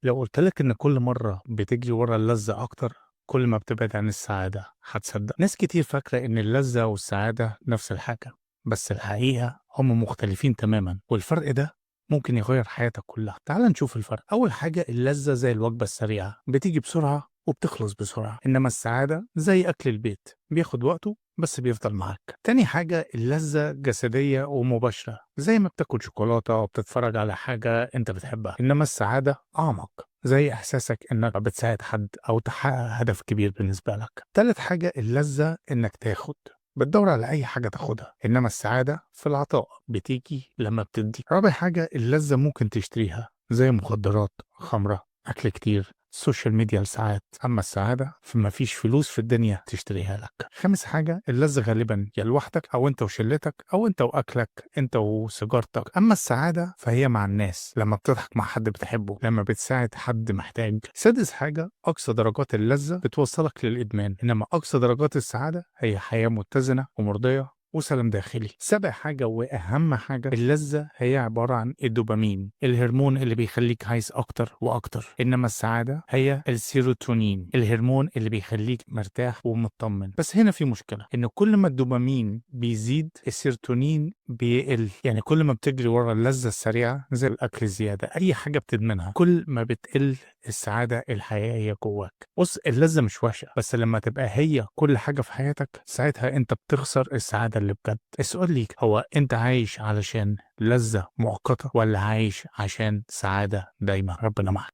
لو قلت لك إن كل مرة بتجري ورا اللذة أكتر، كل ما بتبعد عن السعادة، هتصدق؟ ناس كتير فاكرة إن اللذة والسعادة نفس الحاجة، بس الحقيقة هم مختلفين تماما، والفرق ده ممكن يغير حياتك كلها. تعال نشوف الفرق. أول حاجة، اللذة زي الوجبة السريعة، بتيجي بسرعة وبتخلص بسرعة، إنما السعادة زي أكل البيت، بياخد وقته بس بيفضل معاك. تاني حاجة، اللذة جسدية ومباشرة، زي ما بتاكل شوكولاتة أو بتتفرج على حاجة أنت بتحبها، إنما السعادة أعمق، زي إحساسك إنك بتساعد حد أو تحقق هدف كبير بالنسبة لك. تالت حاجة، اللذة إنك تاخد، بتدور على أي حاجة تاخدها، إنما السعادة في العطاء، بتيجي لما بتدي. رابع حاجة، اللذة ممكن تشتريها، زي مخدرات، خمرة، أكل كتير، السوشيال ميديا لساعات، أما السعادة فما فيش فلوس في الدنيا تشتريها لك. خامس حاجة، اللذة غالبا يا لوحدك أو أنت وشلتك أو أنت وأكلك، أنت وسيجارتك، أما السعادة فهي مع الناس، لما بتضحك مع حد بتحبه، لما بتساعد حد محتاج. سادس حاجة، أقصى درجات اللذة بتوصلك للإدمان، إنما أقصى درجات السعادة هي حياة متزنة ومرضية وسلام داخلي. سابع حاجة وأهم حاجة، اللذة هي عبارة عن الدوبامين، الهرمون اللي بيخليك عايز أكتر وأكتر، إنما السعادة هي السيروتونين، الهرمون اللي بيخليك مرتاح ومطمن. بس هنا في مشكلة، إن كل ما الدوبامين بيزيد السيروتونين بيقل. يعني كل ما بتجري ورا اللذة السريعة زي الأكل الزيادة، أي حاجة بتدمنها، كل ما بتقل السعادة الحقيقية جواك. بص، اللذة مش وحشة، بس لما تبقى هي كل حاجة في حياتك، ساعتها انت بتخسر السعادة اللي بجد. السؤال ليك هو، انت عايش علشان لذة مؤقتة ولا عايش عشان سعادة دايما؟ ربنا معك.